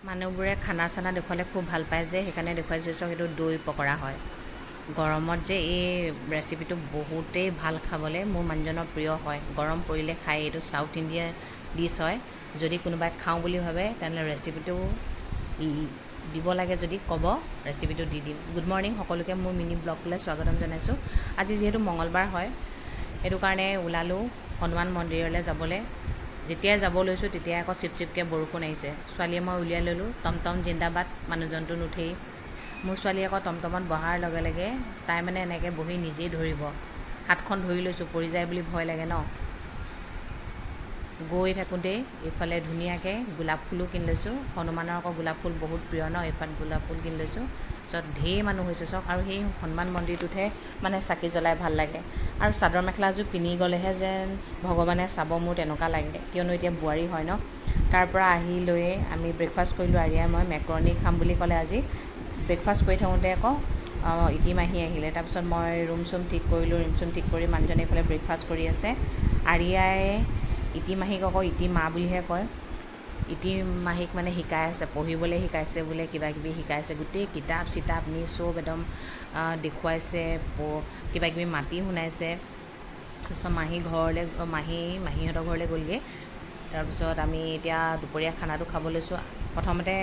মানুহবোৰে খানা চানা দেখুৱালে খুব ভাল পায় যে সেইকাৰণে দেখুৱাই দিছোঁ। এইটো দৈ পকৰা হয়। গৰমত যে এই ৰেচিপিটো বহুতেই ভাল খাবলৈ, মোৰ মানুহজনৰ প্ৰিয় হয়। গৰম পৰিলে খাই, এইটো চাউথ ইণ্ডিয়ান ডিছ হয়। যদি কোনোবাই খাওঁ বুলি ভাবে তেনেহ'লে ৰেচিপিটো দিব লাগে, যদি ক'ব ৰেচিপিটো দি দিম। গুড মৰ্ণিং সকলোকে, মোৰ মিনি ব্লগটোলৈ স্বাগতম জনাইছোঁ। আজি যিহেতু মঙলবাৰ হয়, সেইটো কাৰণে ওলালোঁ হনুমান মন্দিৰলৈ যাবলৈ। যেতিয়াই যাব লৈছোঁ তেতিয়াই আকৌ চিপচিপকৈ বৰষুণ আহিছে। ছোৱালীয়ে মই উলিয়াই ল'লোঁ, টমটম জিন্দাবাদ, মানুহজনটো নুঠেই। মোৰ ছোৱালী আকৌ টমটমত বহাৰ লগে লগে তাই মানে এনেকৈ বহি নিজেই ধৰিব। হাতখন ধৰি লৈছোঁ, পৰি যায় বুলি ভয় লাগে ন। গৈ থাকোঁতেই এইফালে ধুনীয়াকৈ গোলাপ ফুলো কিনি লৈছোঁ। হনুমানৰ আকৌ গোলাপ ফুল বহুত প্ৰিয় ন, এইফালে গোলাপ ফুল কিনি লৈছোঁ। তাৰপিছত ঢেৰ মানুহ হৈছে চাওক, আৰু সেই হনুমান মন্দিৰটোতহে মানে চাকি জ্বলাই ভাল লাগে। আৰু চাদৰ মেখেলাযোৰ পিন্ধি গ'লেহে যেন ভগৱানে চাব, মোৰ তেনেকুৱা লাগে, কিয়নো এতিয়া বোৱাৰী হয় ন। তাৰপৰা আহি লৈয়ে আমি ব্ৰেকফাষ্ট কৰিলোঁ। আৰিয়াই মই মেক্ৰণি খাম বুলি ক'লে আজি। ব্ৰেকফাষ্ট কৰি থাকোঁতে আকৌ ইতিমাহী আহিলে। তাৰপিছত মই ৰুম চুম ঠিক কৰিলোঁ। ৰুম চুম ঠিক কৰি মানুহজনে এইফালে ব্ৰেকফাষ্ট কৰি আছে। আৰিয়াই ইতিমাহীক আকৌ ইতিমা বুলিহে কয়। ইতিমাহীক মানে শিকাই আছে, পঢ়িবলৈ শিকাইছে বোলে, কিবাকিবি শিকাইছে। গোটেই কিতাপ চিতাপ নি চব একদম দেখুৱাইছে, কিবাকিবি মাতি শুনাইছে। তাৰপিছত মাহীহঁতৰ ঘৰলৈ গ'লগৈ। তাৰপিছত আমি এতিয়া দুপৰীয়া খানাটো খাব লৈছোঁ। প্ৰথমতে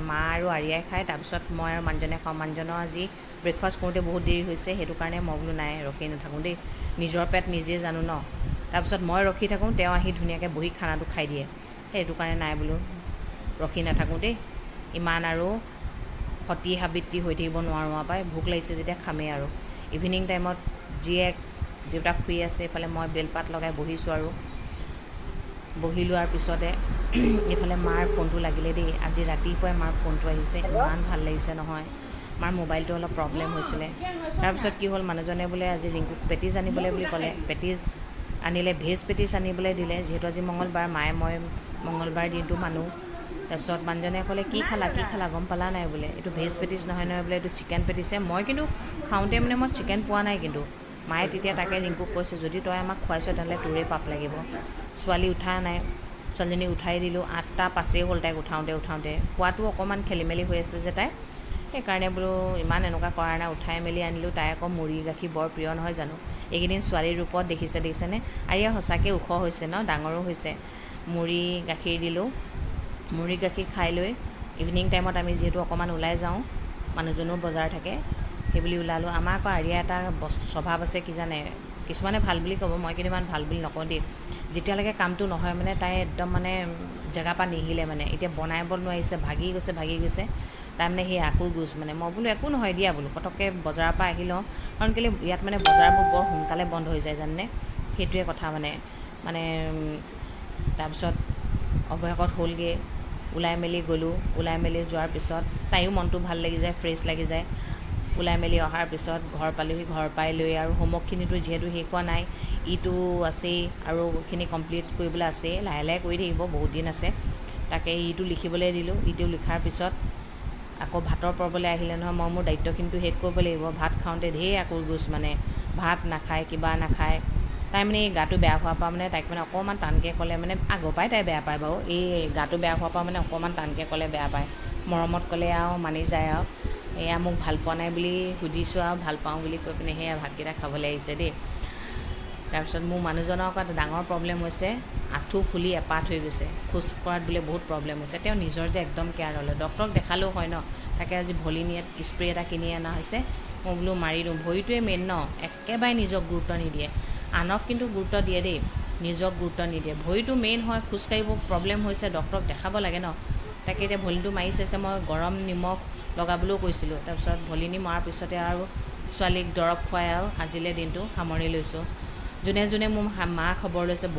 মা আৰু আৰিয়াই খায়, তাৰপিছত মই আৰু মানুহজনে খাওঁ। মানুহজনৰ আজি ব্ৰেকফাষ্ট কৰোঁতে বহুত দেৰি হৈছে, সেইটো কাৰণে মই বোলো নাই ৰখি নাথাকোঁ দেই, নিজৰ পেট নিজেই জানো ন। তাৰপিছত মই ৰখি থাকোঁ, তেওঁ আহি ধুনীয়াকৈ বহি খানাটো খাই দিয়ে। সেইটো কাৰণে নাই বোলো ৰখি নাথাকোঁ দেই, ইমান আৰু সতী সাবিত্ৰী হৈ থাকিব নোৱাৰোঁ আৰু পাই। ভোক লাগিছে যেতিয়া খামেই আৰু। ইভিনিং টাইমত জীয়েক দেউতাক শুই আছে, এইফালে মই বেলপাত লগাই বহিছোঁ। আৰু বহি লোৱাৰ পিছতে এইফালে মাৰ ফোনটো লাগিলে দেই। আজি ৰাতিপুৱাই মাৰ ফোনটো আহিছে, ইমান ভাল লাগিছে নহয়। মাৰ মোবাইলটো অলপ প্ৰব্লেম হৈছিলে। তাৰপিছত কি হ'ল, মানুহজনে বোলে আজি ৰিংকুক পেটিছ আনিবলৈ বুলি ক'লে। পেটিছ আনিলে, ভেজ পেটিছ আনিবলৈ দিলে। যিহেতু আজি মঙলবাৰ, মায়ে মই মঙলবাৰ দিনটো মানো। তাৰপিছত মানুহজনে ক'লে কি খালা গম পালা নাই বোলে, এইটো ভেজ পেটিছ নহয় বোলে, এইটো চিকেন পেটিছে। মই কিন্তু খাওঁতে মানে মই চিকেন পোৱা নাই কিন্তু। মায়ে তেতিয়া তাকে ৰিংকুক কৈছে, যদি তই আমাক খুৱাইছ তেনেহ'লে তোৰে পাপ লাগিব। ছোৱালী উঠা নাই, ছোৱালীজনীক উঠাই দিলোঁ। 8টা 5 হ'ল তাইক উঠাওঁতে খোৱাটো অকণমান খেলি মেলি হৈ আছে যে তাই, সেইকাৰণে বোলো ইমান এনেকুৱা কৰা নাই, উঠাই মেলি আনিলোঁ। তাই আকৌ মুড়ি গাখীৰ বৰ প্ৰিয় নহয় জানো। এইকেইদিন ছোৱালীৰ ৰূপত দেখিছেনে, আৰিয়া সঁচাকৈ ওখ হৈছে ন, ডাঙৰো হৈছে। মুড়ি গাখীৰ দিলোঁ। মুড়ি গাখীৰ খাই লৈ ইভিনিং টাইমত আমি যিহেতু অকণমান ওলাই যাওঁ, মানুহজনো বজাৰ থাকে, সেইবুলি ওলালোঁ। আমাৰ আকৌ আৰিয়া এটা স্বভাৱ আছে কি জানে, কিছুমানে ভাল বুলি ক'ব, মই কিন্তু ইমান ভাল বুলি নকওঁ দেই। যেতিয়ালৈকে কামটো নহয় মানে তাই একদম মানে জেগাৰ পৰা নিহিলে মানে। এতিয়া বনাব নোৱাৰিছে, ভাগি গৈছে। তাই মানে সেই আকুৰ গোজ মানে। মই বোলো একো নহয় দিয়া বোলো, পটককৈ বজাৰৰ পৰা আহি লওঁ। কাৰণ কেলৈ ইয়াত মানে বজাৰবোৰ বৰ সোনকালে বন্ধ হৈ যায় জানেনে, সেইটোৱে কথা মানে তাৰপিছত অৱশেষত হ'লগৈ। ওলাই মেলি গ'লোঁ। ওলাই মেলি যোৱাৰ পিছত তাইৰো মনটো ভাল লাগি যায়, ফ্ৰেছ লাগি যায়। ওলাই মেলি অহাৰ পিছত ঘৰ পালোহি। ঘৰ পাই লৈ আৰু হোমৱৰ্কখিনিতো যিহেতু শেষ হোৱা নাই, ইটো আছেই আৰু এইখিনি কমপ্লিট কৰিবলৈ আছেই, লাহে লাহে কৰি থাকিব, বহুত দিন আছে। তাকে ইটো লিখিবলৈ দিলোঁ। ইটো লিখাৰ পিছত আকৌ ভাতৰ পৰ্বলৈ আহিলে নহয়। মই মোৰ দায়িত্বখিনিটো শেষ কৰিব লাগিব। ভাত খাওঁতে ঢেৰ আকুৰ গোজ মানে, ভাত নাখায়, কিবা নাখায়। তাই মানে এই গাটো বেয়া হোৱাৰ পৰা মানে তাইক মানে অকণমান টানকৈ ক'লে মানে, আগৰ পৰাই তাই বেয়া পায় বাৰু, এই গাটো বেয়া হোৱাৰ পৰা মানে অকণমান টানকৈ ক'লে বেয়া পায়। মৰমত ক'লে আৰু মানি যায় আৰু। এয়া মোক ভাল পোৱা নাই বুলি সুধিছোঁ আৰু ভাল পাওঁ বুলি কৈ পিনে সেয়া ভাতকেইটা খাবলৈ আহিছে দেই। তাৰপিছত মোৰ মানুহজনৰ আকৌ এটা ডাঙৰ প্ৰব্লেম হৈছে, আঁঠু ফুলি এপাত হৈ গৈছে। খোজ কঢ়াত বোলে বহুত প্ৰব্লেম হৈছে। তেওঁ নিজৰ যে একদম কেয়াৰ নলয়। ডক্টৰক দেখালেও হয় ন, তাকে আজি ভলিনিয়েট স্প্ৰে এটা কিনি অনা হৈছে। মই বোলো মাৰি দিওঁ, ভৰিটোৱে মেইন ন, একেবাৰে নিজক গুৰুত্ব নিদিয়ে। আনক কিন্তু গুৰুত্ব দিয়ে দেই, নিজক গুৰুত্ব নিদিয়ে। ভৰিটো মেইন হয়, খোজকাঢ়িব প্ৰব্লেম হৈছে, ডক্টৰক দেখাব লাগে ন। তাকে এতিয়া ভলিনিটো মাৰি চাইছে। মই গৰম নিমখ লগাবলৈও কৈছিলোঁ। তাৰপিছত ভলিনি মৰাৰ পিছতে আৰু ছোৱালীক দৰৱ খুৱাই আৰু আজিলৈ দিনটো সামৰি লৈছোঁ। যোনে যোনে মোৰ মা খবৰ লৈছে